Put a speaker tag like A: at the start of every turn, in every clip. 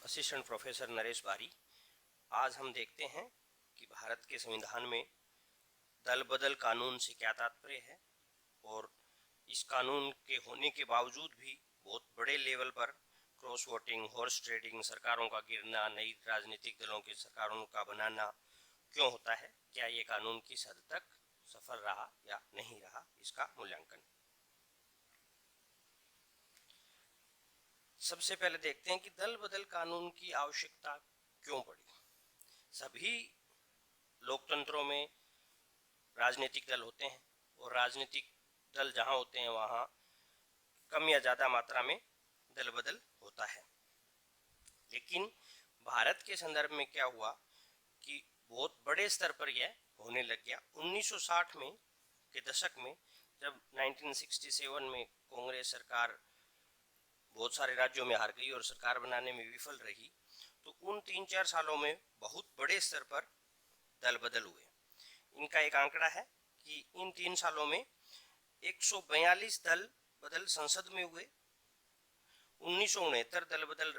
A: Assistant professor Naresh बारी। आज हम देखते हैं कि भारत के संविधान में दल बदल कानून से क्या तात्पर्य है और इस कानून के होने के बावजूद भी बहुत बड़े लेवल पर क्रॉस वोटिंग, हॉर्स ट्रेडिंग, सरकारों का गिरना, नई राजनीतिक दलों की सरकारों का बनाना क्यों होता है। क्या ये कानून किस हद तक सफल रहा या नहीं रहा, इसका मूल्यांकन। सबसे पहले देखते हैं कि दल बदल कानून की आवश्यकता क्यों पड़ी। सभी लोकतंत्रों में राजनीतिक दल होते हैं और राजनीतिक दल जहां होते हैं वहां कम या ज्यादा मात्रा में दल बदल होता है। लेकिन भारत के संदर्भ में क्या हुआ कि बहुत बड़े स्तर पर यह होने लग गया। 1960 में के दशक में जब 1967 में कांग्रेस सरकार बहुत सारे राज्यों में हार गई और सरकार बनाने में विफल रही, तो उन 3-4 सालों में बहुत बड़े स्तर पर दल बदल हुए। इनका एक आंकड़ा है कि इन 3 सालों में 142 दल बदल संसद में हुए, 1969 दल बदल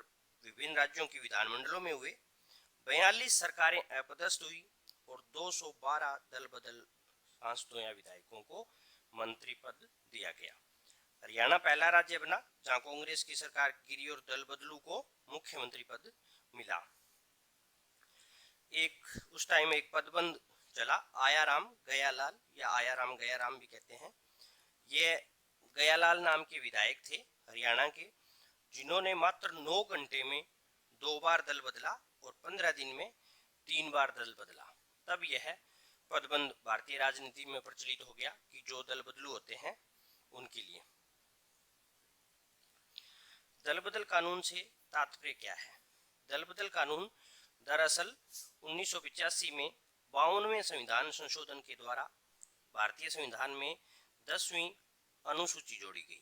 A: विभिन्न राज्यों की विधानमंडलों में हुए, 42 सरकारें अपदस्थ हुई और 212 दल बदल सांसदों या विधायकों को मंत्री पद दिया गया। हरियाणा पहला राज्य बना जहां कांग्रेस की सरकार गिरी और दल बदलू को मुख्यमंत्री पद मिला। उस टाइम एक पदबंध चला, आयाराम गयालाल या आयाराम गयाराम भी कहते हैं। ये गयालाल नाम के विधायक थे हरियाणा के, जिन्होंने मात्र 9 घंटे में 2 बार दल बदला और 15 दिन में 3 बार दल बदला। तब यह पदबंध भारतीय राजनीति में प्रचलित हो गया कि जो दल बदलू होते हैं उनके लिए। दल बदल कानून से तात्पर्य क्या है। दल बदल कानून दरअसल 1985 में 52वें संविधान संशोधन के द्वारा भारतीय संविधान में 10वीं अनुसूची जोड़ी गई।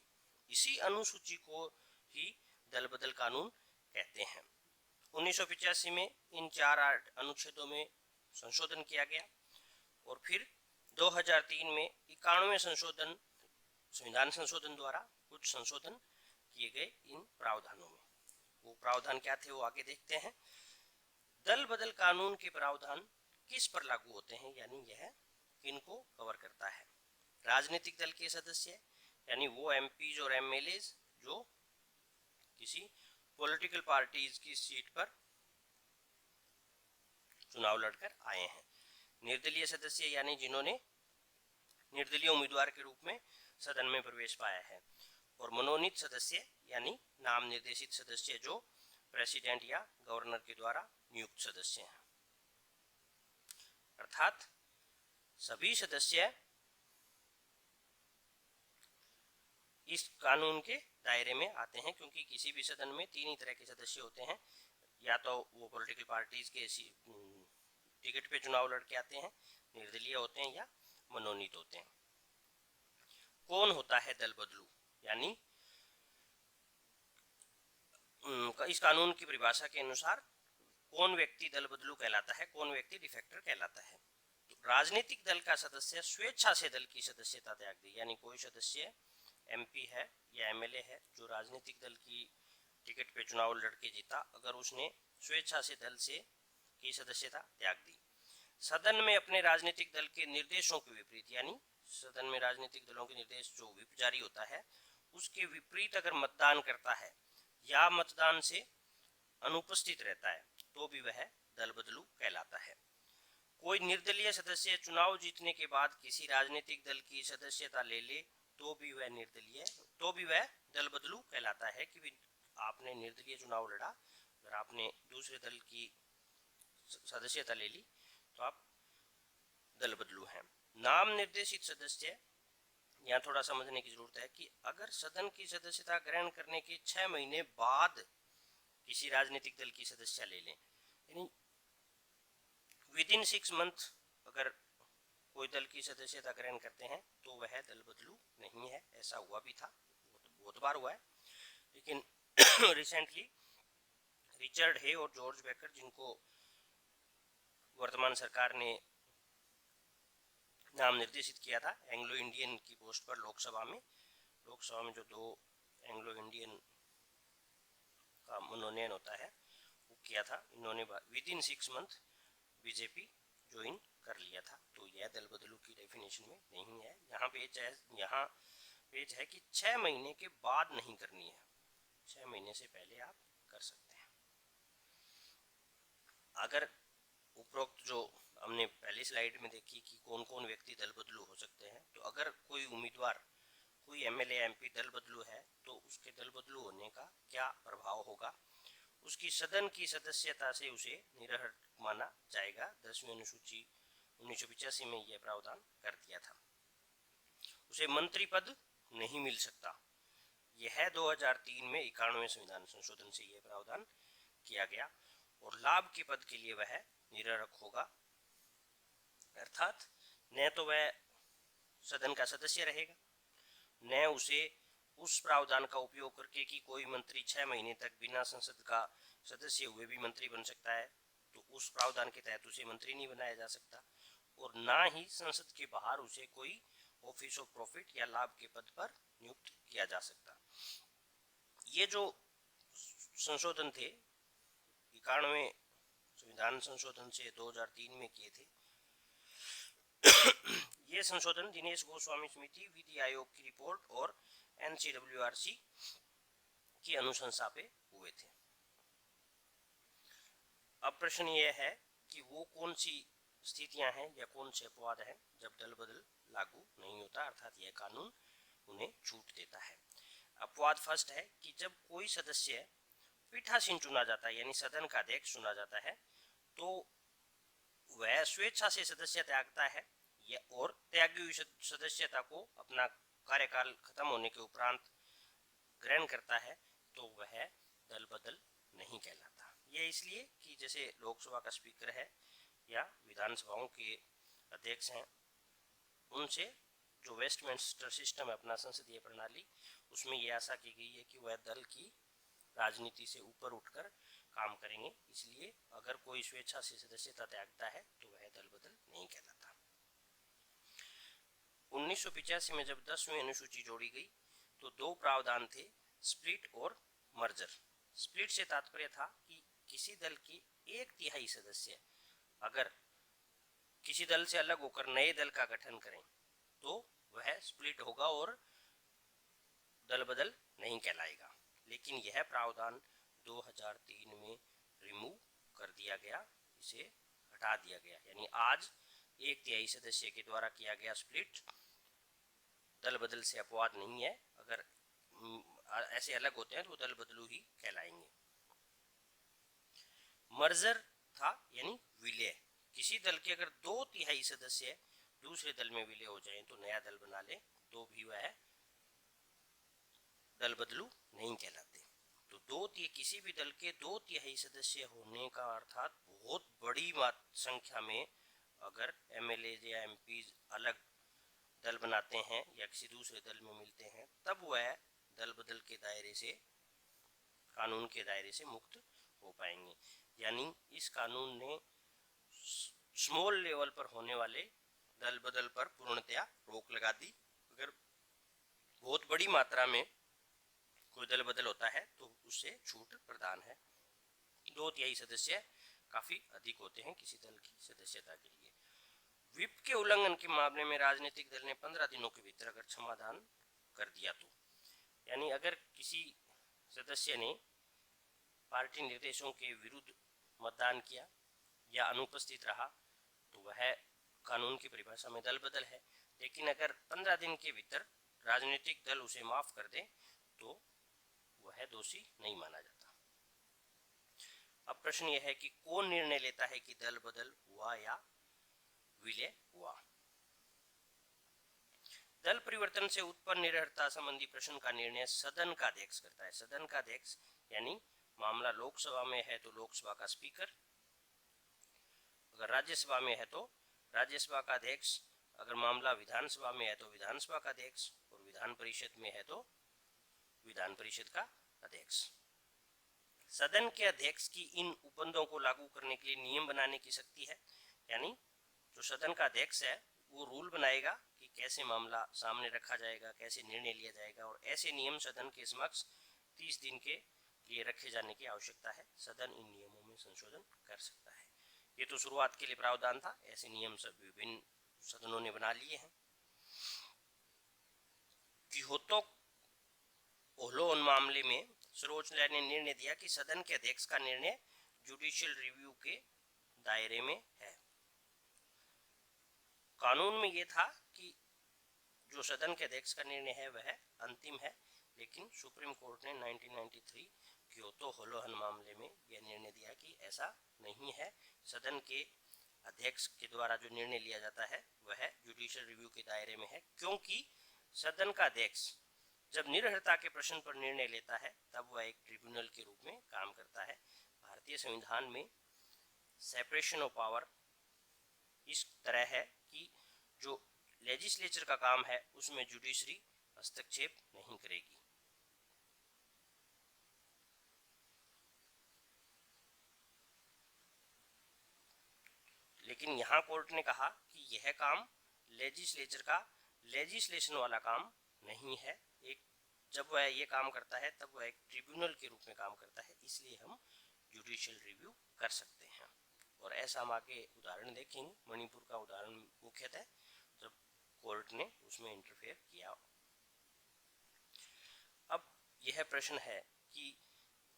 A: इसी अनुसूची को ही दल बदल कानून कहते हैं। 1985 में इन 4 अनुच्छेदों में संशोधन किया गया और फिर 2003 में 91वें संविधान संशोधन द्वारा कुछ संशोधन किए गए इन प्रावधानों में। वो प्रावधान क्या थे वो आगे देखते हैं। दल बदल कानून के प्रावधान किस पर लागू होते हैं, यानी यह किनको कवर करता है। राजनीतिक दल के सदस्य यानी वो एमपीज और एमएलए जो किसी पॉलिटिकल पार्टीज की सीट पर चुनाव लड़कर आए हैं। निर्दलीय सदस्य यानी जिन्होंने निर्दलीय उम्मीदवार के रूप में सदन में प्रवेश पाया है। और मनोनीत सदस्य यानी नाम निर्देशित सदस्य जो प्रेसिडेंट या गवर्नर के द्वारा नियुक्त सदस्य हैं। अर्थात सभी सदस्य इस कानून के दायरे में आते हैं, क्योंकि किसी भी सदन में 3 ही तरह के सदस्य होते हैं। या तो वो पॉलिटिकल पार्टीज के टिकट पे चुनाव लड़के आते हैं, निर्दलीय होते हैं या मनोनीत होते हैं। कौन होता है दल बदलू, यानी इस कानून की परिभाषा के अनुसार कौन व्यक्ति दल बदलू कहलाता है, कौन व्यक्ति डिफेक्टर कहलाता है। तो राजनीतिक दल का सदस्य स्वेच्छा से दल की सदस्यता त्याग दी, यानी कोई सदस्य एमपी है या एमएलए है जो राजनीतिक दल की टिकट पे चुनाव लड़के जीता, अगर उसने स्वेच्छा से दल से की सदस्यता त्याग दी, सदन में अपने राजनीतिक दल के निर्देशों के विपरीत, यानी सदन में राजनीतिक दलों के निर्देश जो व्हिप जारी होता है उसके विपरीत अगर मतदान करता है या मतदान से अनुपस्थित रहता है तो भी वह दल बदलू कहलाता है। कोई निर्दलीय सदस्य चुनाव जीतने के बाद किसी राजनीतिक दल की सदस्यता ले ले तो भी वह दल बदलू कहलाता है कि आपने निर्दलीय चुनाव लड़ा, अगर आपने दूसरे दल की सदस्यता ले ली तो आप दल बदलू हैं। नाम निर्देशित सदस्य, यहाँ थोड़ा समझने की जरूरत है कि अगर सदन की सदस्यता ग्रहण करने के 6 महीने बाद किसी राजनीतिक दल की सदस्यता ले लें, यानी विदिन 6 मंथ अगर कोई दल की सदस्यता ग्रहण करते हैं तो वह दल बदलू नहीं है। ऐसा हुआ भी था, बहुत बार हुआ है। लेकिन रिसेंटली रिचर्ड हे और जॉर्ज बेकर, जिनको वर्तमान सरकार ने नाम निर्देशित किया था एंग्लो इंडियन की पोस्ट पर लोकसभा में जो 2 एंग्लो इंडियन का मनोनयन होता है, किया था, इन्होंने with in 6 month BJP join कर लिया था। तो यह दल बदलू की डेफिनेशन में नहीं है। यहाँ पेज है कि 6 महीने के बाद नहीं करनी है, 6 महीने से पहले आप कर सकते हैं। अगर उपरोक्त जो हमने पहली स्लाइड में देखी कि कौन कौन व्यक्ति दल बदलू हो सकते हैं, तो अगर कोई उम्मीदवार, कोई एमएलए एमपी दल बदलू है तो उसके दल बदलू होने का क्या प्रभाव होगा, उसकी सदन की सदस्यता से उसे निरर्हक माना जाएगा। 10वीं अनुसूची 1985 में यह प्रावधान कर दिया था। उसे मंत्री पद नहीं मिल सकता। यह 2003 में 91वें संविधान संशोधन से यह प्रावधान किया गया। और लाभ के पद के लिए वह निरर्हक होगा, अर्थात न तो वह सदन का सदस्य रहेगा, न उसे उस प्रावधान का उपयोग करके कि कोई मंत्री 6 महीने तक बिना संसद का सदस्य हुए भी मंत्री बन सकता है, तो उस प्रावधान के तहत उसे मंत्री नहीं बनाया जा सकता। और ना ही संसद के बाहर उसे कोई ऑफिस ऑफ प्रॉफिट या लाभ के पद पर नियुक्त किया जा सकता। ये जो संशोधन थे 91वें संविधान संशोधन से 2003 में किए थे, ये संशोधन दिनेश गोस्वामी समिति, विधि आयोग की रिपोर्ट और NCWRC की अनुशंसा पे हुए थे। अब प्रश्न ये है कि वो कौन सी स्थितियां हैं या कौन से अपवाद हैं जब दल बदल लागू नहीं होता, अर्थात यह कानून उन्हें छूट देता है। अपवाद फर्स्ट है कि जब कोई सदस्य पीठासीन चुना जाता है, यानी सदन का अध्यक्ष चुना जाता है, तो वह स्वेच्छा से सदस्य त्यागता है और त्यागी हुई सदस्यता को अपना कार्यकाल खत्म होने के उपरांत ग्रहण करता है, तो वह दल बदल नहीं कहलाता। यह इसलिए कि जैसे लोकसभा का स्पीकर है या विधानसभाओं के अध्यक्ष हैं, उनसे जो वेस्टमिंस्टर सिस्टम है अपना संसदीय प्रणाली, उसमें यह आशा की गई है कि वह दल की राजनीति से ऊपर उठकर काम करेंगे। इसलिए अगर कोई स्वेच्छा से सदस्यता त्यागता है तो वह दल बदल नहीं कहलाता। 1985 में जब 10वीं अनुसूची जोड़ी गई तो दो प्रावधान थे, स्प्लिट और मर्जर। स्प्लिट से तात्पर्य था कि किसी दल की 1/3 सदस्य अगर किसी दल से अलग होकर नए दल का गठन करें तो वह स्प्लिट होगा और दल बदल नहीं कहलाएगा। लेकिन यह प्रावधान 2003 में रिमूव कर दिया गया, इसे हटा दिया गया। यानी आज 1/3 सदस्य के द्वारा किया गया स्प्लिट दल बदल से अपवाद नहीं है। अगर ऐसे अलग होते हैं तो दल बदलू ही कहलाएंगे। मर्जर था यानी विलय। किसी दल के अगर 2/3 सदस्य दूसरे दल में विलय हो जाएं तो नया दल बना ले तो भी वह दल बदलू नहीं कहलाते। तो किसी भी दल के 2/3 सदस्य होने का अर्थात बहुत बड़ी संख्या में अगर एमएलए या एमपी अलग दल बनाते हैं या किसी दूसरे दल में मिलते हैं, तब वह दल बदल के दायरे से, कानून के दायरे से मुक्त हो पाएंगे। यानी इस कानून ने स्मॉल लेवल पर होने वाले दल बदल पर पूर्णतया रोक लगा दी। अगर बहुत बड़ी मात्रा में कोई दल बदल होता है तो उससे छूट प्रदान है। 2/3 सदस्य काफी अधिक होते हैं किसी दल की सदस्यता के लिए। व्हिप के उल्लंघन के मामले में राजनीतिक दल ने 15 दिनों के भीतर अगर समाधान कर दिया तो, यानी अगर किसी सदस्य ने पार्टी निर्देशों के विरुद्ध मतदान किया या अनुपस्थित रहा तो वह कानून की परिभाषा में दल बदल है। लेकिन अगर 15 दिन के भीतर राजनीतिक दल उसे माफ कर दे तो वह दोषी नहीं माना जाता। अब प्रश्न यह है कि कौन निर्णय लेता है कि दल बदल हुआ या विलय हुआ। दल परिवर्तन से उत्पन्न निरर्हता संबंधी प्रश्न का निर्णय सदन का अध्यक्ष करता है। सदन का अध्यक्ष यानी मामला लोकसभा में है तो लोकसभा का स्पीकर, अगर राज्यसभा में है तो राज्यसभा का अध्यक्ष, अगर मामला विधानसभा में है तो विधानसभा का अध्यक्ष, और विधान परिषद में है तो विधान परिषद का अध्यक्ष। सदन के अध्यक्ष की इन उपबंधों को लागू करने के लिए नियम बनाने की शक्ति है। यानी जो सदन का अध्यक्ष है वो रूल बनाएगा कि कैसे मामला सामने रखा जाएगा, कैसे निर्णय लिया जाएगा, और ऐसे नियम सदन के समक्ष 30 दिन के ये रखे जाने की आवश्यकता है, सदन इन नियमों में संशोधन कर सकता है। ये तो शुरुआत के लिए प्रावधान था, ऐसे नियम सब विभिन्न सदनों ने बना लिए हैं। क्योतो ओलोन मामले में सर्वोच्च न्यायालय ने निर्णय दिया कि सदन के अध्यक्ष का निर्णय जुडिशियल रिव्यू के दायरे में है। कानून में यह था कि जो सदन के अध्यक्ष का निर्णय है वह अंतिम है, लेकिन सुप्रीम कोर्ट ने 1993 क्योतो होलोहन मामले में यह निर्णय दिया कि ऐसा नहीं है। सदन के अध्यक्ष के द्वारा जो निर्णय लिया जाता है वह जुडिशियल रिव्यू के दायरे में है, क्योंकि सदन का अध्यक्ष जब निर्भरता के प्रश्न पर निर्णय लेता है तब वह एक ट्रिब्यूनल के रूप में काम करता है। भारतीय संविधान में सेपरेशन ऑफ पावर इस तरह है कि जो लेजिस्लेचर का काम है उसमें जुडिशरी हस्तक्षेप नहीं करेगी। लेकिन यहाँ कोर्ट ने कहा कि यह काम लेजिस्लेचर का लेजिस्लेशन वाला काम नहीं है। एक जब वह ये काम करता है तब वह एक ट्रिब्यूनल के रूप में काम करता है, इसलिए हम जुडिशियल रिव्यू कर सकते हैं। और ऐसा हम आगे उदाहरण देखेंगे। मणिपुर का उदाहरण मुख्यतः जब कोर्ट ने उसमें इंटरफेयर किया। अब यह प्रश्न है कि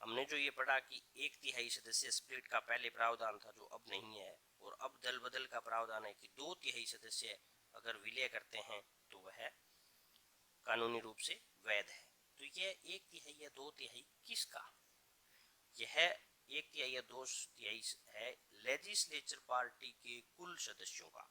A: हमने जो ये पढ़ा कि 1/3 सदस्य स्प्लिट का पहले प्रावधान था जो अब नहीं है, और अब दल बदल का प्रावधान है कि 2/3 सदस्य अगर विलय करते हैं तो वह कानूनी रूप से वैध है। तो यह 1/3 या 2/3 किसका? यह 1/3 या 2/3 है लेजिस्लेचर पार्टी के कुल सदस्यों का।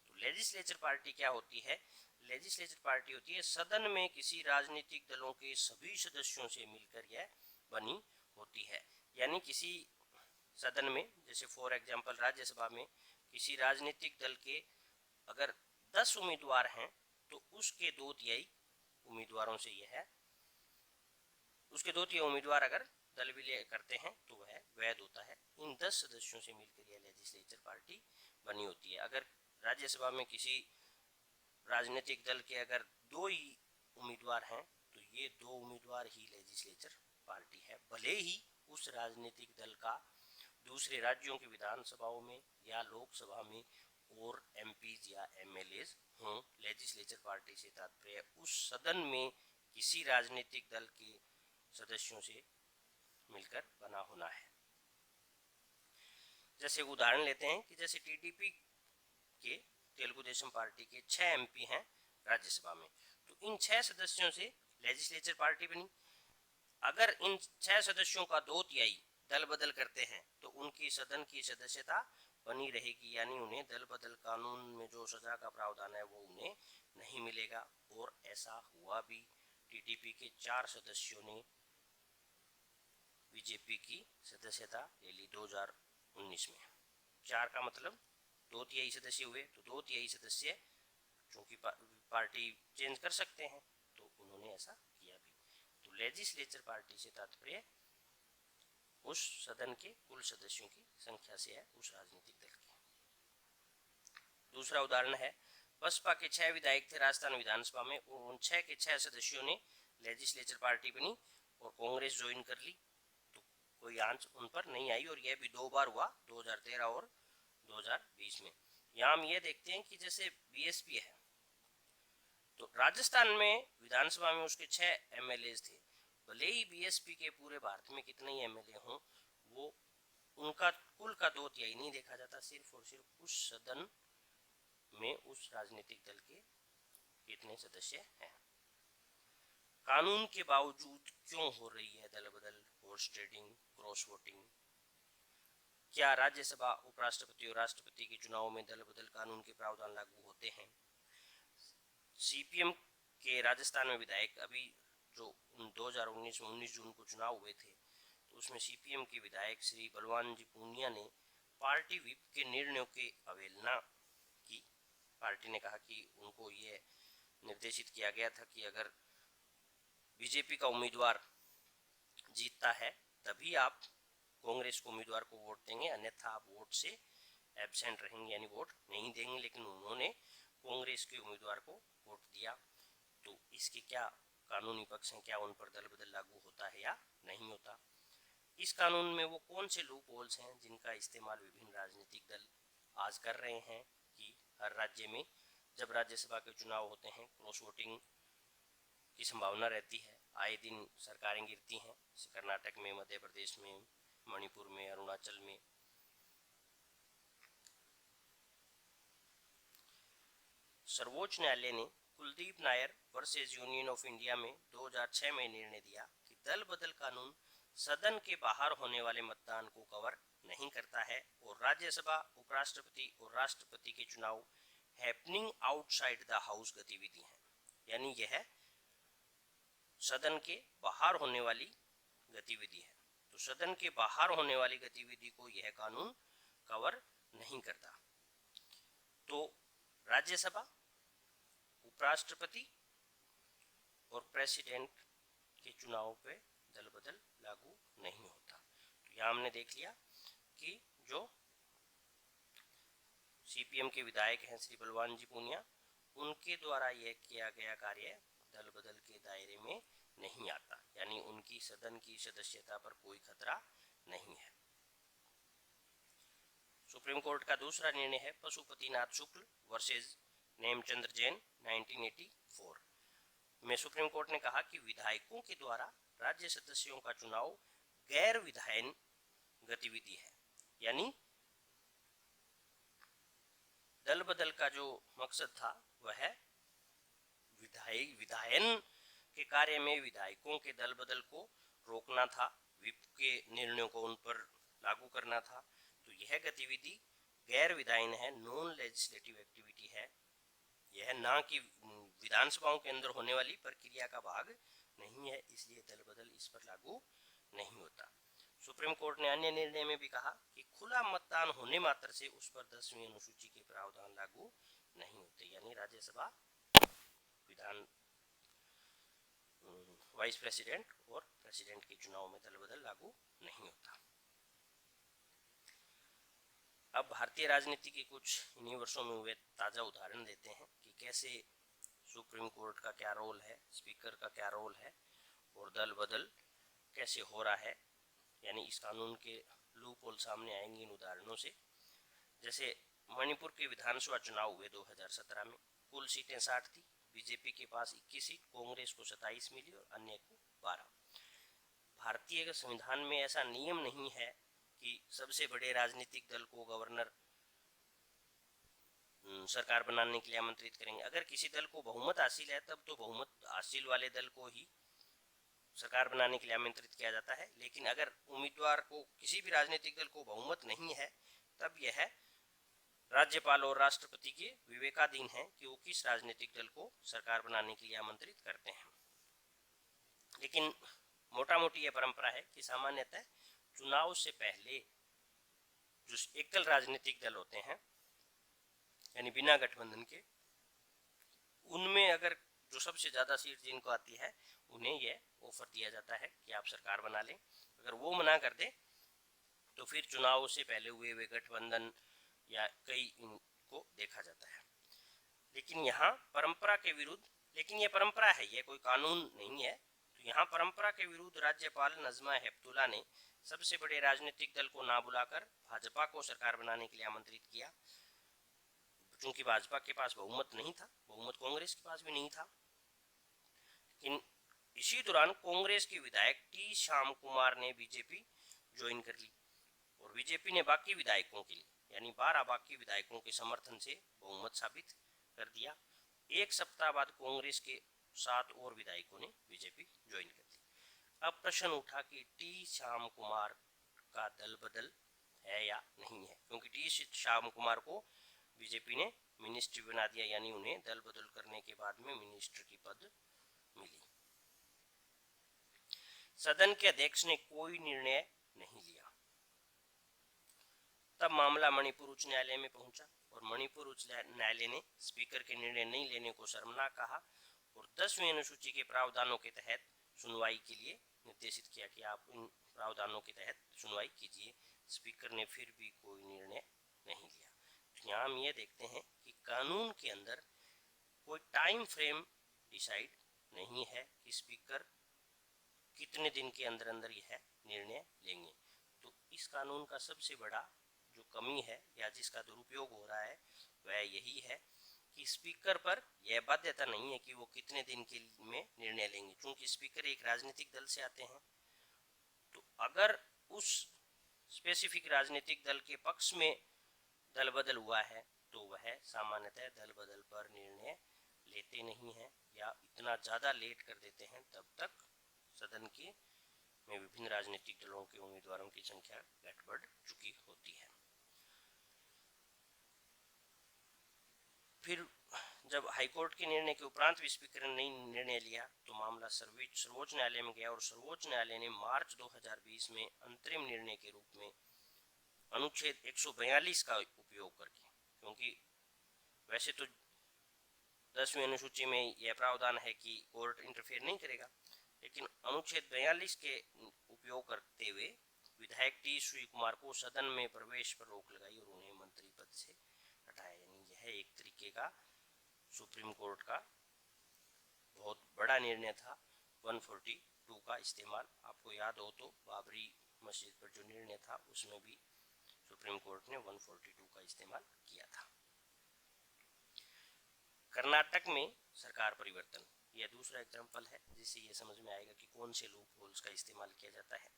A: तो लेजिस्लेचर पार्टी क्या होती है? लेजिस्लेचर पार्टी होती है सदन में किसी राजनीतिक दलों के सभी सदस्यों से मिलकर यह बनी होती है। यानी किसी सदन में, जैसे फॉर एग्जांपल राज्यसभा में किसी राजनीतिक दल के अगर 10 उम्मीदवार हैं तो उसके 2/3 उम्मीदवारों से यह है, उसके 2/3 उम्मीदवार अगर दल विलय करते हैं तो वह वैध होता है। इन 10 सदस्यों से मिलकर यह लेजिस्लेचर पार्टी बनी होती है। अगर राज्यसभा में किसी राजनीतिक दल के अगर 2 ही उम्मीदवार हैं तो ये 2 उम्मीदवार ही लेजिस्लेचर पार्टी है, भले ही उस राजनीतिक दल का दूसरे राज्यों की विधानसभाओं में या लोकसभा में और एमपीज या एमएलएज हों। लेजिस्लेचर पार्टी से तात्पर्य उस सदन में किसी राजनीतिक दल के सदस्यों से मिलकर बना होना है। जैसे उदाहरण लेते हैं कि जैसे टीडीपी के तेलुगु देशम पार्टी के 6 एमपी हैं राज्यसभा में, तो इन 6 सदस्यों से लेजिस्लेचर पार्टी बनी। अगर इन 6 सदस्यों का 2/3 दल बदल करते हैं तो उनकी सदन की सदस्यता बनी रहेगी, यानी उन्हें दल बदल कानून में जो सजा का प्रावधान है वो उन्हें नहीं मिलेगा। और ऐसा हुआ भी। टीडीपी के 4 सदस्यों ने बीजेपी की सदस्यता ले ली 2019 में। 4 का मतलब 2/3 सदस्य हुए, तो 2/3 सदस्य चूंकि पार्टी चेंज कर सकते हैं तो उन्होंने ऐसा किया भी। तो लेजिस्लेचर पार्टी से तात्पर्य उस सदन के कुल सदस्यों की संख्या से है, उस राजनीतिक दल की। दूसरा उदाहरण है, बसपा के 6 विधायक थे राजस्थान विधानसभा में, उन 6 के 6 सदस्यों ने लेजिस्लेचर पार्टी बनी और कांग्रेस ज्वाइन कर ली, तो कोई आंच उन पर नहीं आई। और यह भी 2 बार हुआ, 2013 और 2020 में। यहाँ हम ये देखते हैं कि जैसे बीएसपी है तो राजस्थान में विधानसभा में उसके 6 एमएलए थे। भले ही बीएसपी के पूरे भारत में कितने ही एमएलए हों, वो उनका कुल का 2/3 नहीं देखा जाता, सिर्फ और सिर्फ उस सदन में उस राजनीतिक दल के कितने सदस्य हैं। कानून के बावजूद क्यों हो रही है दल बदल, हॉर्स ट्रेडिंग, क्रॉस वोटिंग? क्या राज्यसभा, उपराष्ट्रपति और राष्ट्रपति के चुनाव में दल बदल कानून के प्रावधान लागू होते हैं? सीपीएम के राजस्थान में विधायक अभी जो 2019 में 19 जून को चुनाव हुए थे, तो उसमें सीपीएम के विधायक श्री बलवान जी पूनिया ने पार्टी विप के निर्णयों की अवहेलना की। पार्टी ने कहा कि उनको ये निर्देशित किया गया था कि अगर बीजेपी का उम्मीदवार जीतता है तभी आप कांग्रेस को उम्मीदवार को वोट देंगे, अन्यथा आप वोट से एब्सेंट रहेंगे, यानी वोट नहीं देंगे। लेकिन उन्होंने कांग्रेस के उम्मीदवार को वोट दिया। तो इसके क्या कानूनी पक्ष हैं, क्या उन पर दल बदल लागू होता है या नहीं होता? इस कानून में वो कौन से लूप होल्स हैं जिनका इस्तेमाल विभिन्न राजनीतिक दल आज कर रहे हैं कि हर राज्य में जब राज्यसभा के चुनाव होते हैं क्रॉस वोटिंग की संभावना रहती है, आए दिन सरकारें गिरती हैं, कर्नाटक में, मध्य प्रदेश में, मणिपुर में, अरुणाचल में। सर्वोच्च न्यायालय ने Kuldeep Nair versus union of India में 2006 में निर्णय दिया कि दल बदल कानून सदन के बाहर होने वाले मतदान को कवर नहीं करता है और राज्यसभा, उपराष्ट्रपति और राष्ट्रपति के चुनाव हैपनिंग आउटसाइड द हाउस गतिविधि हैं, यानी यह सदन के बाहर होने वाली गतिविधि है। तो सदन के बाहर होने वाली गतिविधि को यह कानून कवर नहीं करता। तो राज्यसभा, उपराष्ट्रपति और प्रेसिडेंट के चुनाव पे दल बदल लागू नहीं होता। तो यहाँ हमने देख लिया कि जो सीपीएम के विधायक हैं श्री बलवान जी पूनिया, उनके द्वारा यह किया गया कार्य दल बदल के दायरे में नहीं आता, यानी उनकी सदन की सदस्यता पर कोई खतरा नहीं है। सुप्रीम कोर्ट का दूसरा निर्णय है पशुपतिनाथ शुक्ल वर्सेस नेमचंद्र जैन 1984 में सुप्रीम कोर्ट ने कहा कि विधायकों के द्वारा राज्य सदस्यों का चुनाव गैर विधायन गतिविधि है, यानी दल बदल का जो मकसद था वह विधायन के कार्य में विधायकों के दल बदल को रोकना था, विप के निर्णयों को उन पर लागू करना था। तो यह गतिविधि गैर विधायन है, नॉन लेजिस्लेटिव एक्टिविटी है, यह ना कि विधानसभाओं के अंदर होने वाली प्रक्रिया का भाग नहीं है, इसलिए दल बदल इस पर लागू नहीं होता। सुप्रीम कोर्ट ने अन्य निर्णय में भी कहा कि खुला मतदान होने मात्र से उस पर 10वीं अनुसूची के प्रावधान लागू नहीं होते, यानी राज्यसभा, विधान, वाइस प्रेसिडेंट और प्रेसिडेंट के चुनाव में दल बदल लागू नहीं होता। अब भारतीय राजनीति के कुछ इन्हीं वर्षों में हुए ताजा उदाहरण देते हैं कि कैसे सुप्रीम कोर्ट का क्या रोल है, स्पीकर का क्या रोल है और दल बदल कैसे हो रहा है, यानी इस कानून के लूप होल सामने आएंगे इन उदाहरणों से। जैसे मणिपुर के विधानसभा चुनाव हुए 2017 में, कुल सीटें 60 थी, बीजेपी के पास 21 सीट, कांग्रेस को 27 मिली और अन्य को 12। भारतीय संविधान में ऐसा नियम नहीं है कि सबसे बड़े राजनीतिक दल को गवर्नर सरकार बनाने के लिए आमंत्रित करेंगे। अगर किसी दल को बहुमत हासिल है तब तो बहुमत हासिल वाले दल को ही सरकार बनाने के लिए आमंत्रित किया जाता है, लेकिन अगर उम्मीदवार को, किसी भी राजनीतिक दल को बहुमत नहीं है, तब यह राज्यपाल और राष्ट्रपति के विवेकाधीन है कि वो किस राजनीतिक दल को सरकार बनाने के लिए आमंत्रित करते हैं। लेकिन मोटा मोटी यह परंपरा है कि सामान्यतः चुनाव से पहले जो एकल राजनीतिक दल होते हैं, यानी बिना गठबंधन के, उनमें अगर जो सबसे ज्यादा सीट जिनको आती है उन्हें यह ऑफर दिया जाता है कि आप सरकार बना लें। अगर वो मना कर दे तो फिर चुनाव से पहले हुए वे गठबंधन या कई इनको देखा जाता है। लेकिन यहाँ परंपरा के विरुद्ध, लेकिन यह परंपरा है, यह कोई कानून नहीं है, तो यहाँ परंपरा के विरुद्ध राज्यपाल नजमा हेपतुल्ला ने सबसे बड़े राजनीतिक दल को ना बुलाकर भाजपा को सरकार बनाने के लिए आमंत्रित किया। चूंकि भाजपा के पास बहुमत नहीं था, बहुमत कांग्रेस के पास भी नहीं था, लेकिन इसी दौरान कांग्रेस के विधायक टी श्याम कुमार ने बीजेपी ज्वाइन कर ली और बीजेपी ने बाकी विधायकों के लिए, यानी 12 बाकी विधायकों के समर्थन से बहुमत साबित कर दिया। एक सप्ताह बाद कांग्रेस के 7 और विधायकों ने बीजेपी ज्वाइन कर ली। अब प्रश्न उठा कि टी श्याम कुमार का दल बदल है या नहीं है, क्योंकि टी श्याम कुमार को बीजेपी ने मिनिस्ट्री बना दिया, यानी उन्हें दल बदल करने के बाद में मिनिस्टर की पद मिली। सदन के अध्यक्ष ने कोई निर्णय नहीं लिया। तब मामला मणिपुर उच्च न्यायालय में पहुंचा और मणिपुर उच्च न्यायालय ने स्पीकर के निर्णय नहीं लेने को शर्मनाक कहा और 10वीं अनुसूची के प्रावधानों के तहत सुनवाई के लिए निर्देशित किया कि आप इन प्रावधानों के तहत सुनवाई कीजिए। स्पीकर ने फिर भी कोई निर्णय नहीं लिया। तो यहाँ हम ये देखते हैं कि कानून के अंदर कोई टाइम फ्रेम डिसाइड नहीं है कि स्पीकर कितने दिन के अंदर अंदर यह निर्णय लेंगे। तो इस कानून का सबसे बड़ा जो कमी है या जिसका दुरुपयोग हो रहा है वह यही है कि स्पीकर पर यह बाध्यता नहीं है कि वो कितने दिन के में निर्णय लेंगे, क्योंकि स्पीकर एक राजनीतिक दल से आते हैं। तो अगर उस स्पेसिफिक राजनीतिक दल के पक्ष में दल बदल हुआ है तो वह सामान्यतः दल बदल पर निर्णय लेते नहीं हैं या इतना ज़्यादा लेट कर देते हैं तब तक सदन के में विभिन्न राजनीतिक दलों के उम्मीदवारों की संख्या घट बढ़ चुकी होती है। फिर जब हाईकोर्ट के निर्णय के उपरांत भी स्पीकर ने नहीं निर्णय लिया तो मामला सर्वोच्च न्यायालय में गया और सर्वोच्च न्यायालय ने मार्च 2020 में अंतरिम निर्णय के रूप में अनुच्छेद 142 का उपयोग करके, क्योंकि वैसे तो 10वीं अनुसूची में यह प्रावधान है कि कोर्ट इंटरफेयर नहीं करेगा, लेकिन अनुच्छेद 42 के उपयोग करते हुए विधायक टी श्री कुमार को सदन में प्रवेश पर रोक लगाई और उन्हें मंत्री पद से हटाया। यानी यह एक तरीके का सुप्रीम कोर्ट का बहुत बड़ा निर्णय था। 142 का इस्तेमाल आपको याद हो तो बाबरी मस्जिद पर जो निर्णय था उसमें भी सुप्रीम कोर्ट ने 142 का इस्तेमाल किया था। कर्नाटक में सरकार परिवर्तन, यह दूसरा एग्जाम्पल है जिससे यह समझ में आएगा कि कौन से लूप होल्स का इस्तेमाल किया जाता है।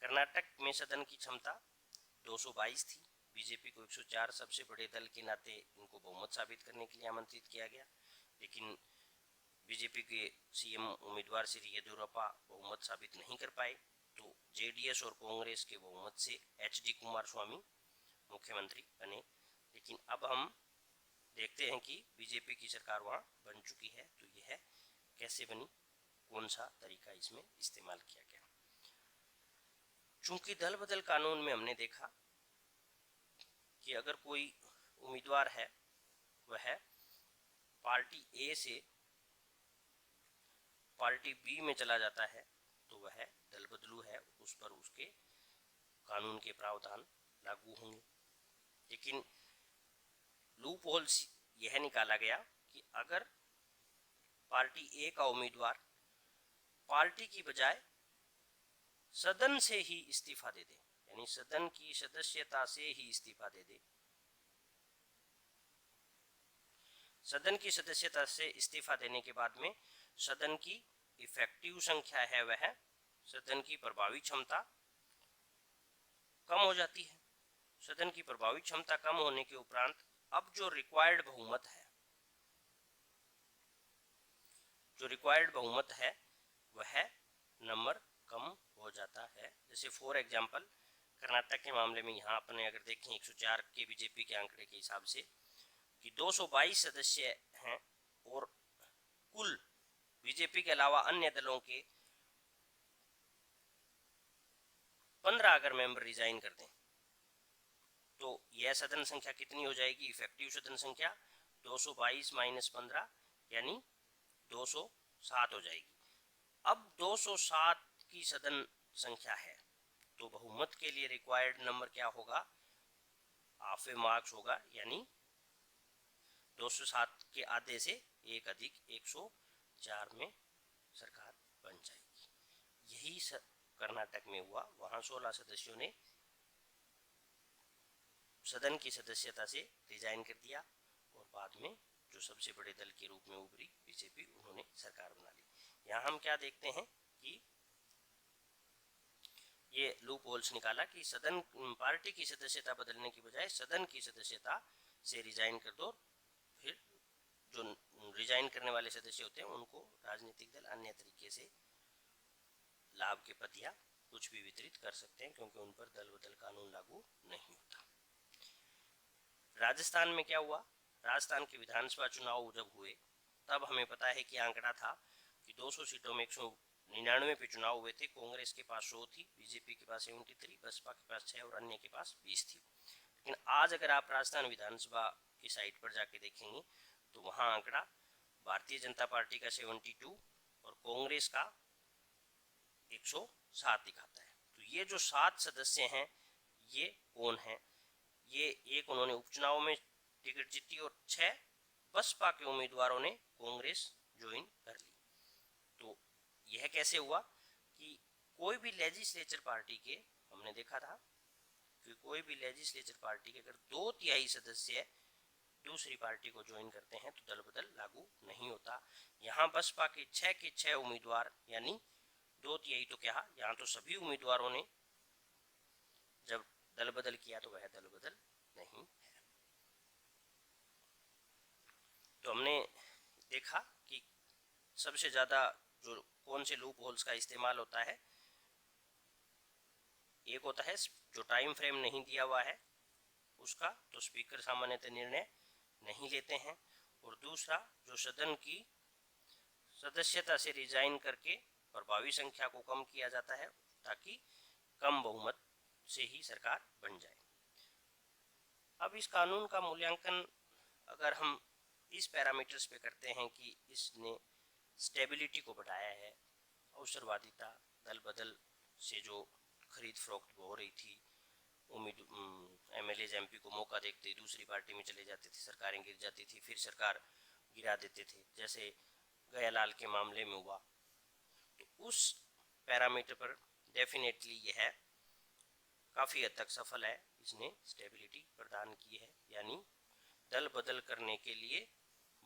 A: कर्नाटक में सदन की क्षमता 222 थी। बीजेपी को 104 सबसे बड़े दल के नाते इनको बहुमत साबित करने के लिए आमंत्रित किया गया, लेकिन बीजेपी के सीएम उम्मीदवार श्री येदियुरप्पा बहुमत साबित नहीं कर पाए, तो जेडीएस और कांग्रेस के बहुमत से एचडी कुमारस्वामी मुख्यमंत्री बने। लेकिन अब हम देखते हैं कि बीजेपी की सरकार वहां बन चुकी है, तो यह कैसे बनी, कौन सा तरीका इसमें इस्तेमाल किया गया। चूंकि दल बदल कानून में हमने देखा कि अगर कोई उम्मीदवार है वह पार्टी ए से पार्टी बी में चला जाता है तो वह दल बदलू है, उस पर उसके कानून के प्रावधान लागू होंगे। लेकिन लूप होल्स यह निकाला गया कि अगर पार्टी ए का उम्मीदवार पार्टी की बजाय सदन से ही इस्तीफा दे दे, यानी सदन की सदस्यता से ही इस्तीफा दे दे, सदन की सदस्यता से इस्तीफा देने के बाद में सदन की इफेक्टिव संख्या है वह सदन की प्रभावी क्षमता कम हो जाती है। सदन की प्रभावी क्षमता कम होने के उपरांत अब जो रिक्वायर्ड बहुमत है वह नंबर कम हो जाता है। जैसे फॉर एग्जांपल कर्नाटक के मामले में यहाँ अपने अगर देखें 104 के बीजेपी के आंकड़े के हिसाब से कि 222 सदस्य हैं और कुल बीजेपी के अलावा अन्य दलों के 15 अगर मेंबर रिजाइन कर दें तो यह सदन संख्या कितनी हो जाएगी, इफेक्टिव सदन संख्या 222 माइनस 15 यानी 207 हो जाएगी। अब 207 की सदन संख्या है तो बहुमत के लिए रिक्वायर्ड नंबर क्या होगा, हाफ ए मार्क्स होगा, यानी 207 के आधे से एक अधिक 104 में सरकार बन जाएगी। यही कर्नाटक में हुआ। वहां 16 सदस्यों ने सदन की सदस्यता से रिजाइन कर दिया और बाद में जो सबसे बड़े दल के रूप में उभरी बीजेपी, उन्होंने सरकार बना ली। यहाँ हम क्या देखते हैं कि ये लूप होल्स निकाला कि सदन पार्टी की सदस्यता बदलने की बजाय सदन की सदस्यता से रिजाइन कर दो, फिर जो रिजाइन करने वाले सदस्य होते हैं उनको राजनीतिक दल अन्य तरीके से लाभ के पद या कुछ भी वितरित कर सकते हैं, क्योंकि उन पर दल बदल कानून लागू नहीं होता। राजस्थान में क्या हुआ, राजस्थान के विधानसभा चुनाव जब हुए तब हमें पता है कि आंकड़ा था कि 200 सीटों में 199 पे चुनाव हुए थे। कांग्रेस के पास 100 थी, बीजेपी के पास 73, बसपा के पास 6 और अन्य के पास 20 थी। लेकिन आज अगर आप राजस्थान विधानसभा की साइट पर जाके देखेंगे तो वहां आंकड़ा भारतीय जनता पार्टी का 72 और कांग्रेस का 107 दिखाता है। तो ये जो 7 सदस्य हैं ये कौन है, ये एक उन्होंने उपचुनाव में टिकट जीती और 6 बसपा के उम्मीदवारों ने कांग्रेस ज्वाइन कर ली। तो यह कैसे हुआ कि कोई भी लेजिस्लेचर पार्टी के, हमने देखा था कि कोई भी लेजिस्लेचर पार्टी के अगर 2/3 सदस्य दूसरी पार्टी को ज्वाइन करते हैं तो दल बदल लागू नहीं होता। यहाँ बसपा के 6 उम्मीदवार यानी 2/3 तो क्या, यहाँ तो सभी उम्मीदवारों ने जब दल बदल किया तो वह दल बदल नहीं है। तो हमने देखा कि सबसे ज्यादा जो कौन से लूप होल्स का इस्तेमाल होता है, एक होता है जो टाइम फ्रेम नहीं दिया हुआ है उसका, तो स्पीकर सामान्यतः निर्णय नहीं लेते हैं, और दूसरा जो सदन की सदस्यता से रिजाइन करके प्रभावी संख्या को कम किया जाता है ताकि कम बहुमत से ही सरकार बन जाए। अब इस कानून का मूल्यांकन अगर हम इस पैरामीटर्स पे करते हैं कि इसने स्टेबिलिटी को बढ़ाया है, अवसरवादिता, दल बदल से जो खरीद फरोख्त हो रही थी, उम्मीद एमएलए एमपी को मौका देखते दूसरी पार्टी में चले जाते थे, सरकारें गिर जाती थी, फिर सरकार गिरा देते थे, जैसे गयालाल के मामले में हुआ, तो उस पैरामीटर पर डेफिनेटली यह काफ़ी हद तक सफल है, इसने स्टेबिलिटी प्रदान की है। यानी दल बदल करने के लिए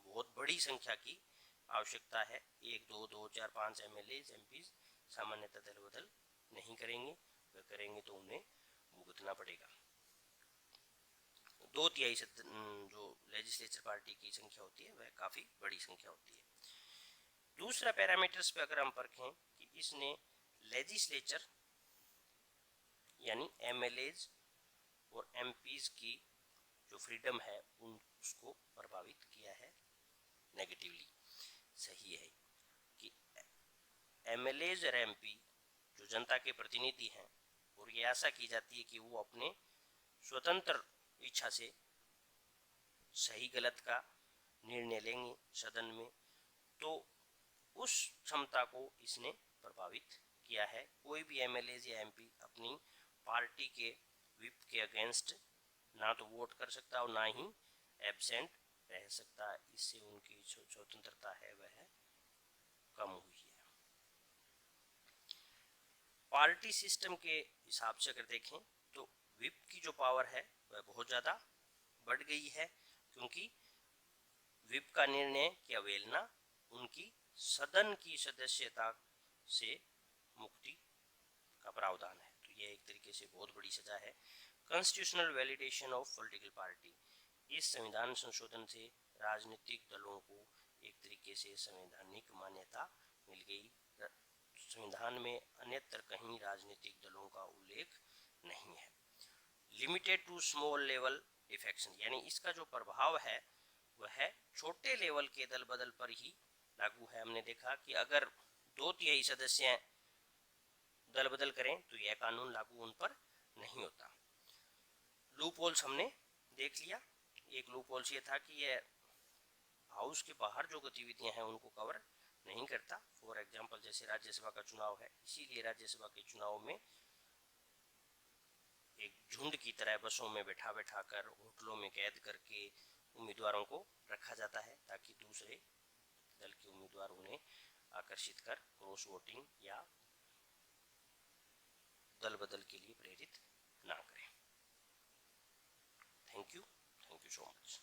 A: बहुत बड़ी संख्या की आवश्यकता है, 1 2 2 4 5 एमएलए एमपी सामान्यतः दल बदल नहीं करेंगे, वह करेंगे तो उन्हें भुगतना पड़ेगा। 2/3 जो लेजिस्लेचर पार्टी की संख्या होती है वह काफ़ी बड़ी संख्या होती है। दूसरा पैरामीटर्स पे अगर हम परखें कि इसने लेजिस्लेचर यानी एमएलएज और एमपीज की जो फ्रीडम है उसको प्रभावित किया है नेगेटिवली। सही है कि एमएलएज और एमपी जो जनता के प्रतिनिधि हैं और ये आशा की जाती है कि वो अपने स्वतंत्र इच्छा से सही गलत का निर्णय लेंगे सदन में, तो उस क्षमता को इसने प्रभावित किया है। कोई भी एमएलए या एमपी अपनी पार्टी के विप के अगेंस्ट ना तो वोट कर सकता और ना ही एब्सेंट रह सकता, इससे उनकी जो स्वतंत्रता है वह कम हुई है। पार्टी सिस्टम के हिसाब से अगर देखें तो विप की जो पावर है वह बहुत ज़्यादा बढ़ गई है, क्योंकि विप का निर्णय की अवहेलना उनकी सदन की सदस्यता से मुक्ति का प्रावधान है। तो यह एक तरीके से बहुत बड़ी सजा है। Constitutional validation of political party, इस संविधान संशोधन से राजनीतिक दलों को एक तरीके से संवैधानिक मान्यता मिल गई। संविधान में अन्यत्र कहीं राजनीतिक दलों का उल्लेख नहीं है। Limited to small level defection, यानी इसका जो प्रभाव है वह छोटे लेवल के दल बदल पर ही लागू है। हमने देखा कि अगर 2/3 सदस्य दल बदल करें तो यह कानून लागू उन पर नहीं होता। लूप होल्स हमने देख लिया। एक लूप होल्स ये था कि यह हाउस के बाहर जो गतिविधियां हैं उनको कवर नहीं करता। फॉर एग्जाम्पल जैसे राज्यसभा का चुनाव है, इसीलिए राज्यसभा के चुनाव में एक झुंड की तरह बसों में बैठा बैठा कर, होटलों में कैद करके उम्मीदवारों को रखा जाता है ताकि दूसरे दल के उम्मीदवार उन्हें आकर्षित कर क्रॉस वोटिंग या दल बदल के लिए प्रेरित ना करें। Thank you so much.